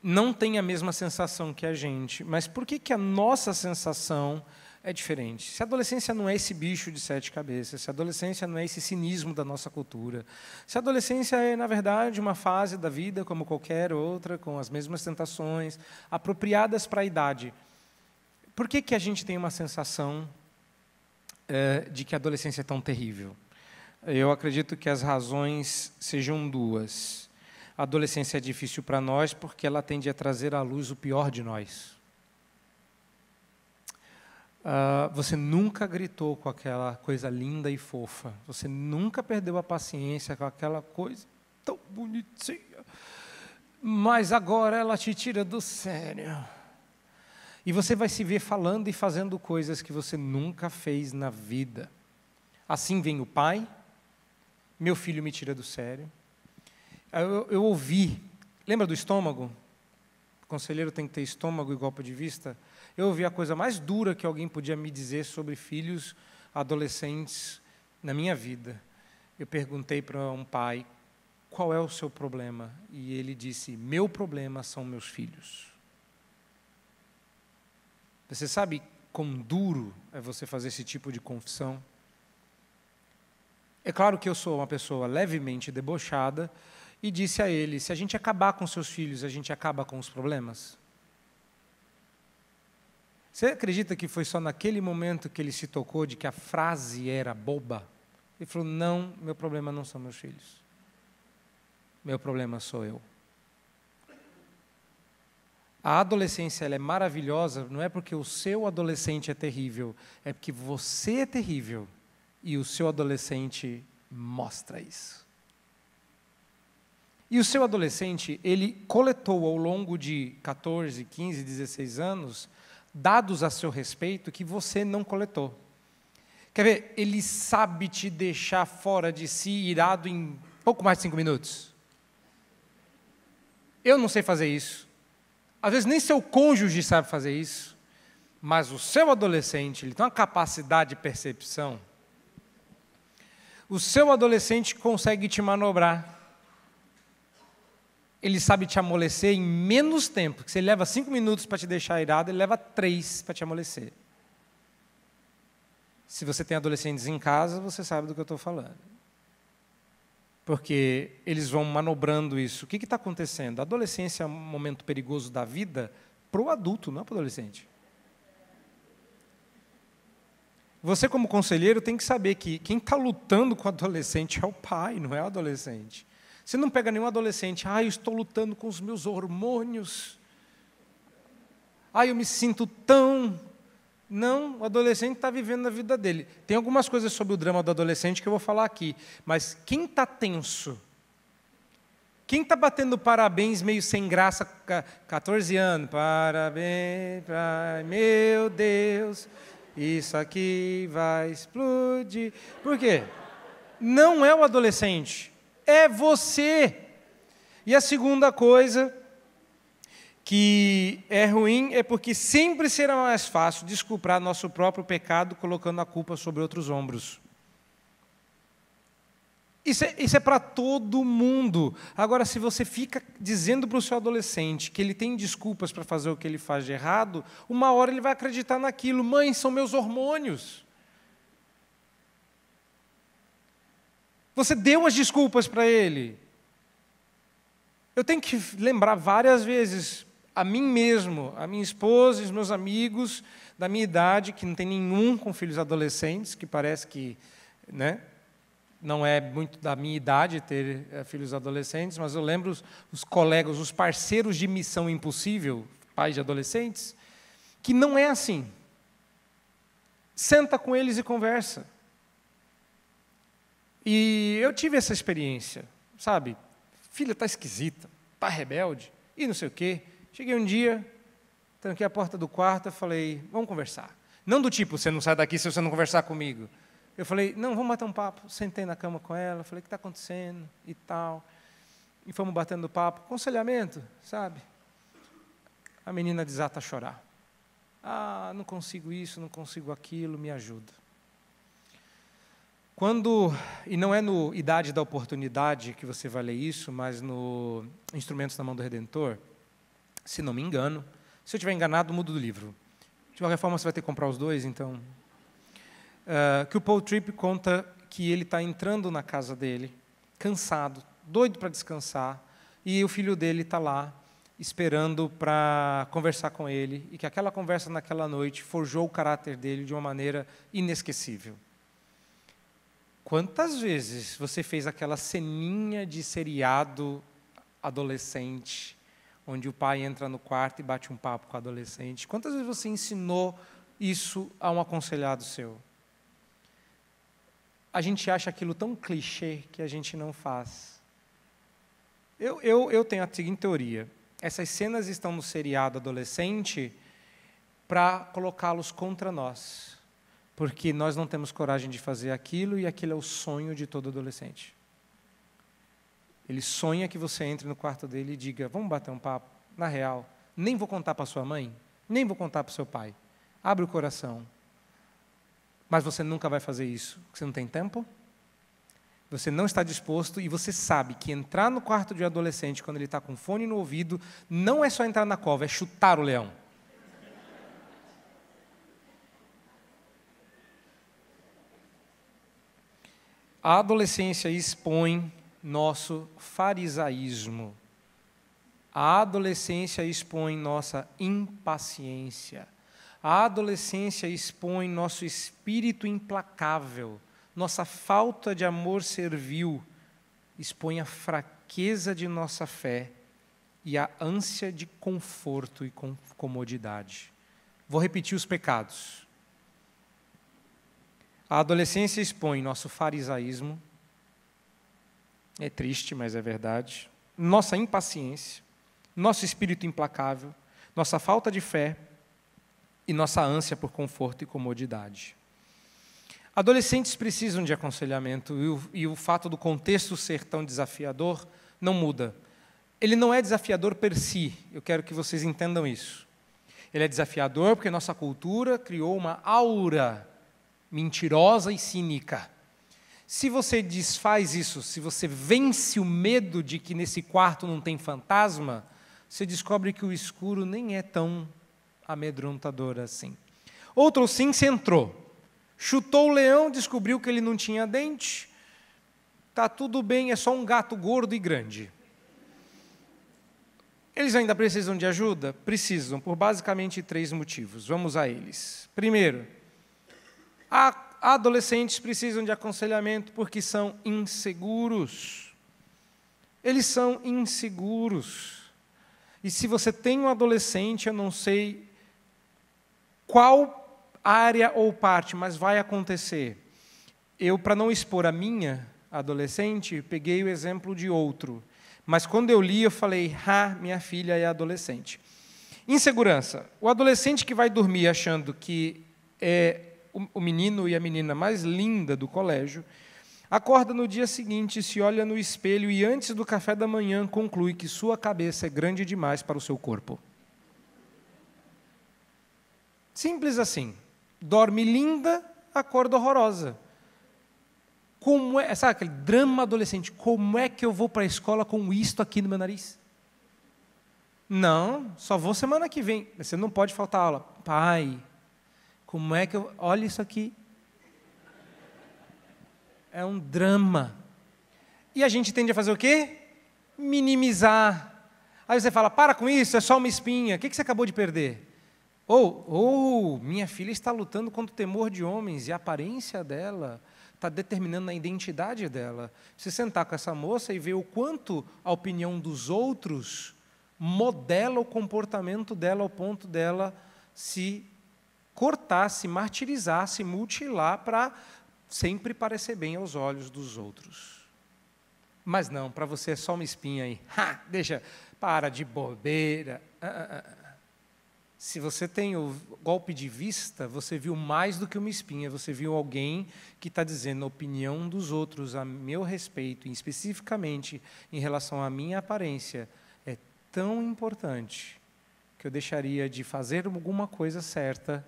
não tem a mesma sensação que a gente, mas por que a nossa sensação é diferente? Se a adolescência não é esse bicho de 7 cabeças, se a adolescência não é esse cinismo da nossa cultura, se a adolescência é, na verdade, uma fase da vida como qualquer outra, com as mesmas tentações, apropriadas para a idade, por que a gente tem uma sensação de que a adolescência é tão terrível? Eu acredito que as razões sejam 2. A adolescência é difícil para nós porque ela tende a trazer à luz o pior de nós. Você nunca gritou com aquela coisa linda e fofa. Você nunca perdeu a paciência com aquela coisa tão bonitinha. Mas agora ela te tira do sério. E você vai se ver falando e fazendo coisas que você nunca fez na vida. Assim vem o pai, meu filho me tira do sério. Eu ouvi, lembra do estômago? O conselheiro tem que ter estômago e golpe de vista. Eu ouvi a coisa mais dura que alguém podia me dizer sobre filhos adolescentes na minha vida. Eu perguntei para um pai, qual é o seu problema? E ele disse, meu problema são meus filhos. Você sabe quão duro é você fazer esse tipo de confissão? É claro que eu sou uma pessoa levemente debochada, e disse a ele, se a gente acabar com seus filhos, a gente acaba com os problemas? Você acredita que foi só naquele momento que ele se tocou de que a frase era boba? Ele falou, não, meu problema não são meus filhos. Meu problema sou eu. A adolescência ela é maravilhosa, não é porque o seu adolescente é terrível, é porque você é terrível e o seu adolescente mostra isso. E o seu adolescente, ele coletou ao longo de 14, 15, 16 anos, dados a seu respeito que você não coletou. Quer ver? Ele sabe te deixar fora de si, irado em pouco mais de 5 minutos. Eu não sei fazer isso. Às vezes nem seu cônjuge sabe fazer isso. Mas o seu adolescente, ele tem uma capacidade de percepção. O seu adolescente consegue te manobrar. Ele sabe te amolecer em menos tempo. Se ele leva 5 minutos para te deixar irado, ele leva 3 para te amolecer. Se você tem adolescentes em casa, você sabe do que eu estou falando. Porque eles vão manobrando isso. O que está acontecendo? A adolescência é um momento perigoso da vida para o adulto, não para o adolescente. Você, como conselheiro, tem que saber que quem está lutando com o adolescente é o pai, não é o adolescente. Você não pega nenhum adolescente, eu estou lutando com os meus hormônios. Eu me sinto tão... Não, o adolescente está vivendo a vida dele. Tem algumas coisas sobre o drama do adolescente que eu vou falar aqui, mas quem está tenso? Quem está batendo parabéns meio sem graça, 14 anos? Parabéns, meu Deus, isso aqui vai explodir. Por quê? Não é o adolescente, é você. E a segunda coisa que é ruim é porque sempre será mais fácil desculpar nosso próprio pecado colocando a culpa sobre outros ombros. Isso é para todo mundo. Agora, se você fica dizendo para o seu adolescente que ele tem desculpas para fazer o que ele faz de errado, uma hora ele vai acreditar naquilo. Mãe, são meus hormônios. Você deu as desculpas para ele. Eu tenho que lembrar várias vezes a mim mesmo, a minha esposa e os meus amigos da minha idade, que não tem nenhum com filhos adolescentes, que parece que, não é muito da minha idade ter filhos adolescentes, mas eu lembro os colegas, os parceiros de Missão Impossível, pais de adolescentes, que não é assim. Senta com eles e conversa. E eu tive essa experiência, sabe? Filha está esquisita, está rebelde, e não sei o quê. Cheguei um dia, tranquei a porta do quarto e falei, vamos conversar. Não do tipo, você não sai daqui se você não conversar comigo. Eu falei, não, vamos bater um papo. Sentei na cama com ela, falei, o que está acontecendo e tal. E fomos batendo papo. Aconselhamento, sabe? A menina desata a chorar. Não consigo isso, não consigo aquilo, me ajuda. E não é no Idade da Oportunidade que você vai ler isso, mas no Instrumentos na Mão do Redentor, se não me engano. Se eu estiver enganado, mudo do livro. De qualquer forma, você vai ter que comprar os dois, então... que o Paul Tripp conta que ele está entrando na casa dele, cansado, doido para descansar, e o filho dele está lá, esperando para conversar com ele, e que aquela conversa naquela noite forjou o caráter dele de uma maneira inesquecível. Quantas vezes você fez aquela ceninha de seriado adolescente, onde o pai entra no quarto e bate um papo com o adolescente? Quantas vezes você ensinou isso a um aconselhado seu? A gente acha aquilo tão clichê que a gente não faz. Eu tenho a seguinte teoria. Essas cenas estão no seriado adolescente para colocá-los contra nós. Porque nós não temos coragem de fazer aquilo, e aquilo é o sonho de todo adolescente. Ele sonha que você entre no quarto dele e diga, vamos bater um papo? Na real, nem vou contar para sua mãe, nem vou contar para o seu pai. Abre o coração. Mas você nunca vai fazer isso. Você não tem tempo, você não está disposto, e você sabe que entrar no quarto de um adolescente, quando ele está com fone no ouvido, não é só entrar na cova, é chutar o leão. A adolescência expõe nosso farisaísmo. A adolescência expõe nossa impaciência. A adolescência expõe nosso espírito implacável, nossa falta de amor servil, expõe a fraqueza de nossa fé e a ânsia de conforto e comodidade. Vou repetir os pecados. A adolescência expõe nosso farisaísmo, é triste, mas é verdade. nossa impaciência, nosso espírito implacável, nossa falta de fé e nossa ânsia por conforto e comodidade. Adolescentes precisam de aconselhamento e o fato do contexto ser tão desafiador não muda. Ele não é desafiador per si, eu quero que vocês entendam isso. Ele é desafiador porque nossa cultura criou uma aura mentirosa e cínica. Se você desfaz isso, se você vence o medo de que nesse quarto não tem fantasma, você descobre que o escuro nem é tão amedrontador assim. Outro sim, você entrou, chutou o leão, descobriu que ele não tinha dente, está tudo bem, é só um gato gordo e grande. Eles ainda precisam de ajuda? Precisam, por basicamente 3 motivos. Vamos a eles. Primeiro, adolescentes precisam de aconselhamento porque são inseguros. Eles são inseguros. E se você tem um adolescente, eu não sei qual área ou parte, mas vai acontecer. Eu, para não expor a minha adolescente, peguei o exemplo de outro. Mas quando eu li, eu falei, minha filha é adolescente. Insegurança. O adolescente que vai dormir achando que é o menino e a menina mais linda do colégio, acorda no dia seguinte, se olha no espelho e antes do café da manhã conclui que sua cabeça é grande demais para o seu corpo. Simples assim. Dorme linda, acorda horrorosa. Como é, sabe aquele drama adolescente? Como é que eu vou para a escola com isto aqui no meu nariz? Não, só vou semana que vem. Você não pode faltar aula. Pai, como é que eu... Olha isso aqui. É um drama. E a gente tende a fazer o quê? Minimizar. Aí você fala, para com isso, é só uma espinha. O que você acabou de perder? Minha filha está lutando contra o temor de homens e a aparência dela está determinando a identidade dela. Se sentar com essa moça e ver o quanto a opinião dos outros modela o comportamento dela ao ponto dela se cortar, se martirizar, se mutilar para sempre parecer bem aos olhos dos outros. Mas não, para você é só uma espinha aí. Para de bobeira. Se você tem o golpe de vista, você viu mais do que uma espinha, você viu alguém que está dizendo a opinião dos outros a meu respeito, e especificamente em relação à minha aparência, é tão importante que eu deixaria de fazer alguma coisa certa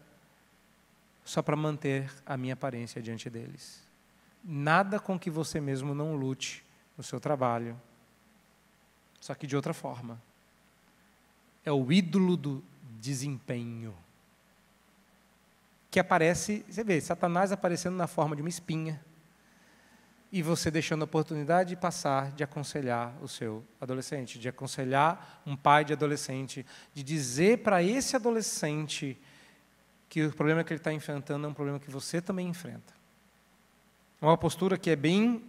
só para manter a minha aparência diante deles. Nada com que você mesmo não lute no seu trabalho, só que de outra forma. É o ídolo do desempenho, que aparece, você vê, Satanás aparecendo na forma de uma espinha, e você deixando a oportunidade de passar, de aconselhar o seu adolescente, de aconselhar um pai de adolescente, de dizer para esse adolescente que o problema que ele está enfrentando é um problema que você também enfrenta. É uma postura que é bem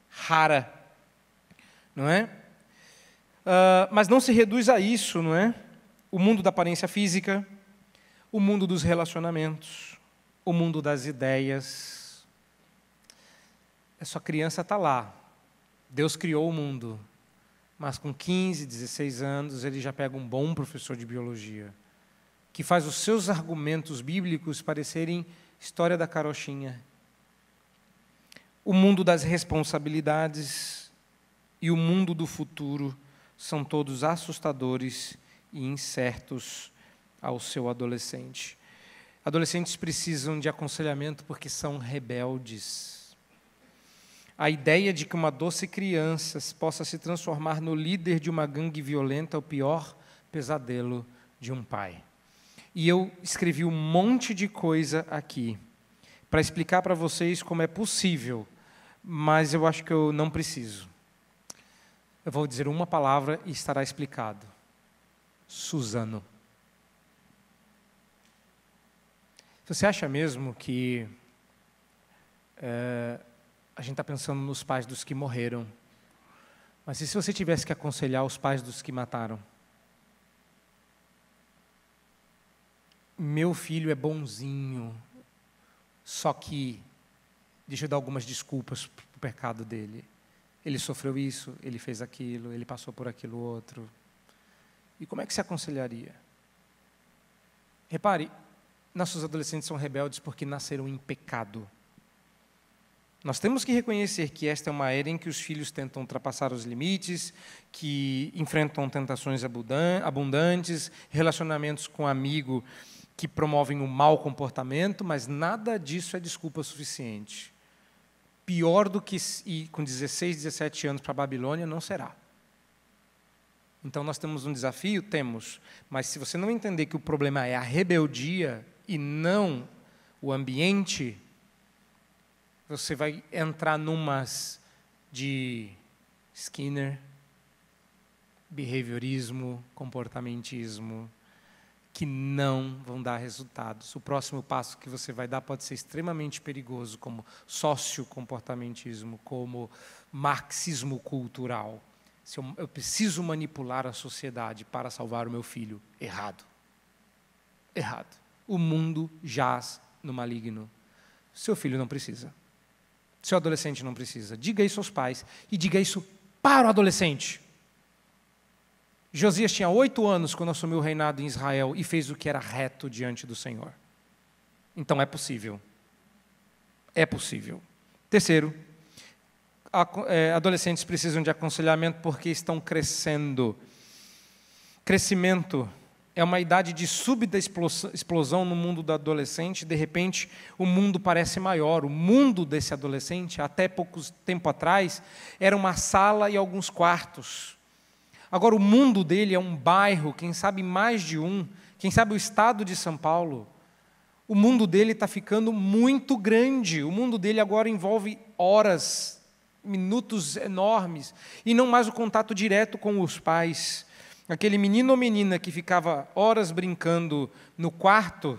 rara, não é? Mas não se reduz a isso, não é? O mundo da aparência física, o mundo dos relacionamentos, o mundo das ideias. A sua criança está lá. Deus criou o mundo, mas com 15, 16 anos, ele já pega um bom professor de biologia, que faz os seus argumentos bíblicos parecerem história da carochinha. O mundo das responsabilidades e o mundo do futuro são todos assustadores e incertos ao seu adolescente. Adolescentes precisam de aconselhamento porque são rebeldes. A ideia de que uma doce criança possa se transformar no líder de uma gangue violenta é o pior pesadelo de um pai. E eu escrevi um monte de coisa aqui para explicar para vocês como é possível, mas eu acho que eu não preciso. Eu vou dizer uma palavra e estará explicado. Suzano. Você acha mesmo que a gente está pensando nos pais dos que morreram, mas e se você tivesse que aconselhar os pais dos que mataram? Meu filho é bonzinho, só que, deixa eu dar algumas desculpas para o pecado dele, ele sofreu isso, ele fez aquilo, ele passou por aquilo outro. E como é que se aconselharia? Repare, nossos adolescentes são rebeldes porque nasceram em pecado. Nós temos que reconhecer que esta é uma era em que os filhos tentam ultrapassar os limites, que enfrentam tentações abundantes, relacionamentos com amigo que promovem um mau comportamento, mas nada disso é desculpa suficiente. Pior do que ir com 16, 17 anos para a Babilônia não será. Então nós temos um desafio? Temos. Mas se você não entender que o problema é a rebeldia e não o ambiente, você vai entrar numas de Skinner, behaviorismo, comportamentismo, que não vão dar resultados. O próximo passo que você vai dar pode ser extremamente perigoso, como sociocomportamentismo, como marxismo cultural. Se eu preciso manipular a sociedade para salvar o meu filho. Errado. Errado. O mundo jaz no maligno. Seu filho não precisa. Seu adolescente não precisa. Diga isso aos pais e diga isso para o adolescente. Josias tinha 8 anos quando assumiu o reinado em Israel e fez o que era reto diante do Senhor. Então é possível. É possível. Terceiro, adolescentes precisam de aconselhamento porque estão crescendo. Crescimento é uma idade de súbita explosão no mundo do adolescente. De repente, o mundo parece maior. O mundo desse adolescente, até pouco tempo atrás, era uma sala e alguns quartos. Agora, o mundo dele é um bairro, quem sabe mais de um, quem sabe o estado de São Paulo. O mundo dele está ficando muito grande. O mundo dele agora envolve horas, minutos enormes, e não mais o contato direto com os pais. Aquele menino ou menina que ficava horas brincando no quarto,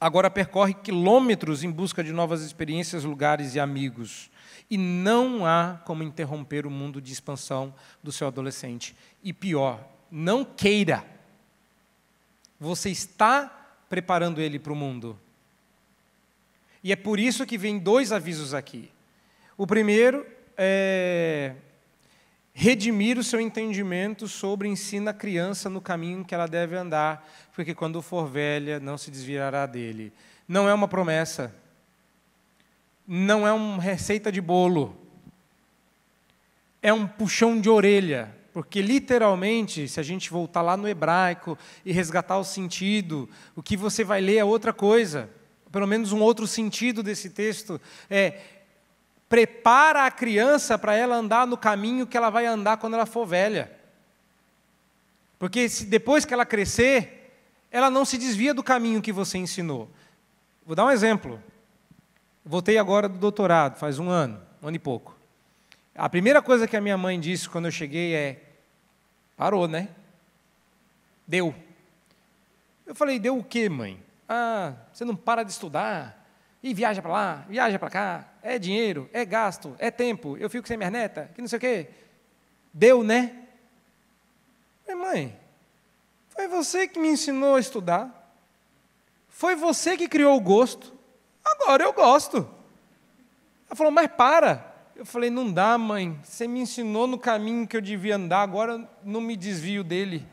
agora percorre quilômetros em busca de novas experiências, lugares e amigos. E não há como interromper o mundo de expansão do seu adolescente. E pior, não queira. Você está preparando ele para o mundo. E é por isso que vem 2 avisos aqui. O primeiro é redimir o seu entendimento sobre ensina a criança no caminho que ela deve andar, porque quando for velha não se desviará dele. Não é uma promessa. Não é uma receita de bolo. É um puxão de orelha, porque literalmente, se a gente voltar lá no hebraico e resgatar o sentido, o que você vai ler é outra coisa. Pelo menos um outro sentido desse texto é: prepara a criança para ela andar no caminho que ela vai andar quando ela for velha. Porque depois que ela crescer, ela não se desvia do caminho que você ensinou. Vou dar um exemplo. Voltei agora do doutorado, faz um ano e pouco. A primeira coisa que a minha mãe disse quando eu cheguei é: parou, né? Deu. Eu falei: deu o quê, mãe? Ah, você não para de estudar, e viaja para lá, viaja para cá, é dinheiro, é gasto, é tempo, eu fico sem minha neta, que não sei o quê. Deu, né? Mãe, foi você que me ensinou a estudar, foi você que criou o gosto, agora eu gosto. Ela falou: mas para. Eu falei: não dá, mãe, você me ensinou no caminho que eu devia andar, agora não me desvio dele.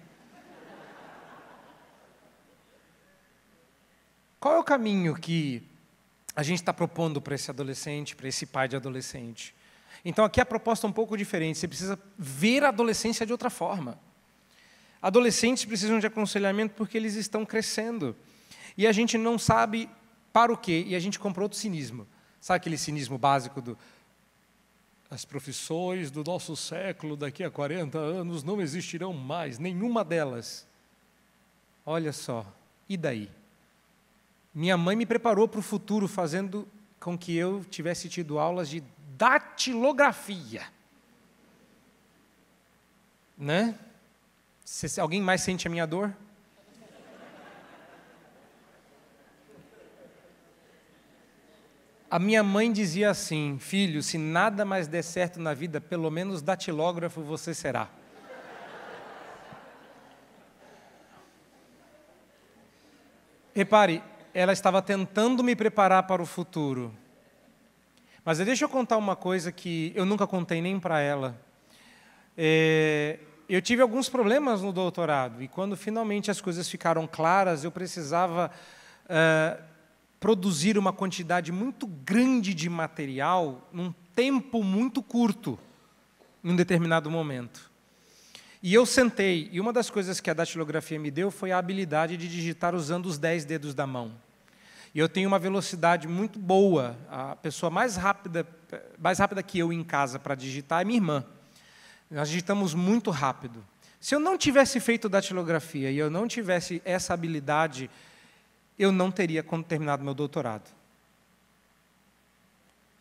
Qual é o caminho que a gente está propondo para esse adolescente, para esse pai de adolescente? Então aqui a proposta é um pouco diferente, você precisa ver a adolescência de outra forma. Adolescentes precisam de aconselhamento porque eles estão crescendo. E a gente não sabe para o quê, e a gente compra outro cinismo. Sabe aquele cinismo básico as profissões do nosso século, daqui a 40 anos, não existirão mais, nenhuma delas. Olha só, e daí? Minha mãe me preparou para o futuro, fazendo com que eu tivesse tido aulas de datilografia. Né? Alguém mais sente a minha dor? A minha mãe dizia assim: filho, se nada mais der certo na vida, pelo menos datilógrafo você será. Repare, ela estava tentando me preparar para o futuro. Mas deixa eu contar uma coisa que eu nunca contei nem para ela. Eu tive alguns problemas no doutorado, e quando finalmente as coisas ficaram claras, eu precisava produzir uma quantidade muito grande de material num tempo muito curto, em um determinado momento. E eu sentei, e uma das coisas que a datilografia me deu foi a habilidade de digitar usando os 10 dedos da mão. E eu tenho uma velocidade muito boa. A pessoa mais rápida que eu em casa para digitar é minha irmã. Nós digitamos muito rápido. Se eu não tivesse feito datilografia e eu não tivesse essa habilidade, eu não teria terminado meu doutorado.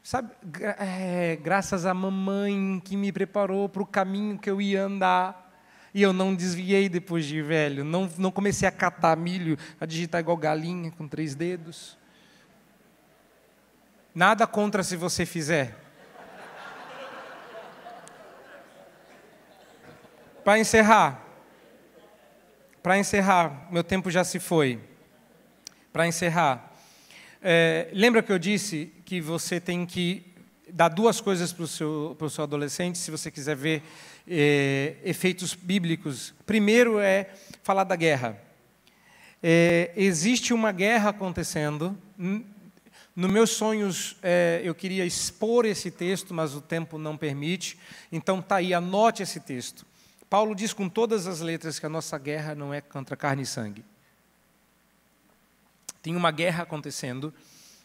Sabe, graças à mamãe que me preparou para o caminho que eu ia andar, e eu não desviei depois de velho, não comecei a catar milho, a digitar igual galinha, com 3 dedos. Nada contra se você fizer. Para encerrar, meu tempo já se foi. Para encerrar, lembra que eu disse que você tem que dar 2 coisas para o seu adolescente, se você quiser ver efeitos bíblicos. Primeiro é falar da guerra. Existe uma guerra acontecendo. Nos meus sonhos, eu queria expor esse texto, mas o tempo não permite. Então, está aí, anote esse texto. Paulo diz com todas as letras que a nossa guerra não é contra carne e sangue. Tem uma guerra acontecendo,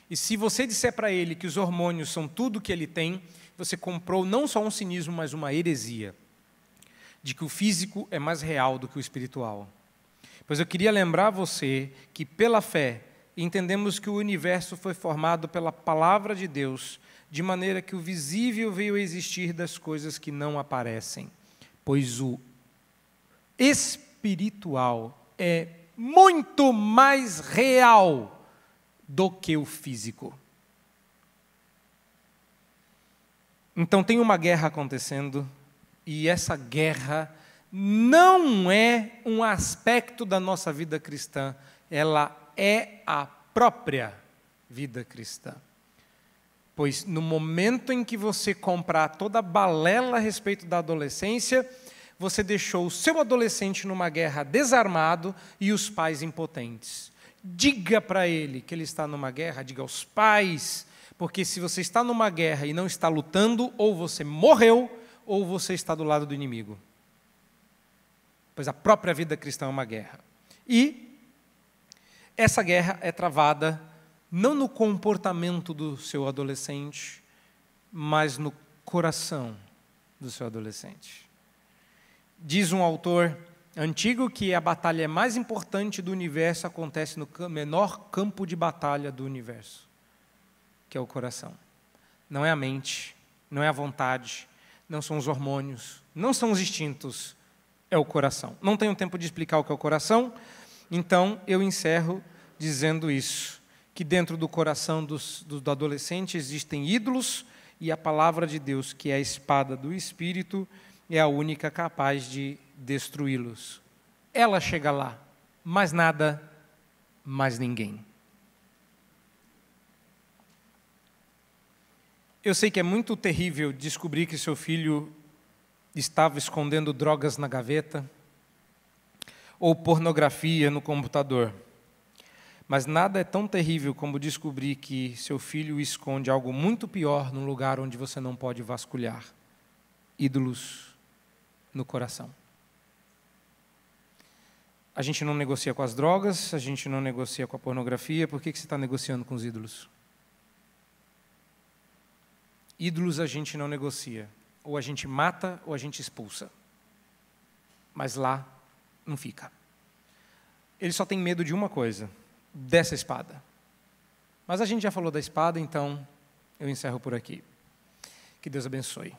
e se você disser para ele que os hormônios são tudo que ele tem, você comprou não só um cinismo, mas uma heresia, de que o físico é mais real do que o espiritual. Pois eu queria lembrar você que, pela fé, entendemos que o universo foi formado pela palavra de Deus, de maneira que o visível veio a existir das coisas que não aparecem. Pois o espiritual é muito mais real do que o físico. Então tem uma guerra acontecendo, e essa guerra não é um aspecto da nossa vida cristã, ela é a própria vida cristã. Pois no momento em que você comprar toda a balela a respeito da adolescência, você deixou o seu adolescente numa guerra desarmado e os pais impotentes. Diga para ele que ele está numa guerra, diga aos pais, porque se você está numa guerra e não está lutando, ou você morreu, ou você está do lado do inimigo. Pois a própria vida cristã é uma guerra. E essa guerra é travada não no comportamento do seu adolescente, mas no coração do seu adolescente. Diz um autor antigo que a batalha mais importante do universo acontece no menor campo de batalha do universo, que é o coração. Não é a mente, não é a vontade, não são os hormônios, não são os instintos, é o coração. Não tenho tempo de explicar o que é o coração, então eu encerro dizendo isso, que dentro do coração do adolescente existem ídolos, e a palavra de Deus, que é a espada do Espírito, é a única capaz de destruí-los. Ela chega lá, mais nada, mais ninguém. Eu sei que é muito terrível descobrir que seu filho estava escondendo drogas na gaveta ou pornografia no computador. Mas nada é tão terrível como descobrir que seu filho esconde algo muito pior num lugar onde você não pode vasculhar. Ídolos no coração. A gente não negocia com as drogas, a gente não negocia com a pornografia, por que você está negociando com os ídolos? Ídolos a gente não negocia. Ou a gente mata ou a gente expulsa. Mas lá não fica. Ele só tem medo de uma coisa, dessa espada. Mas a gente já falou da espada, então eu encerro por aqui. Que Deus abençoe.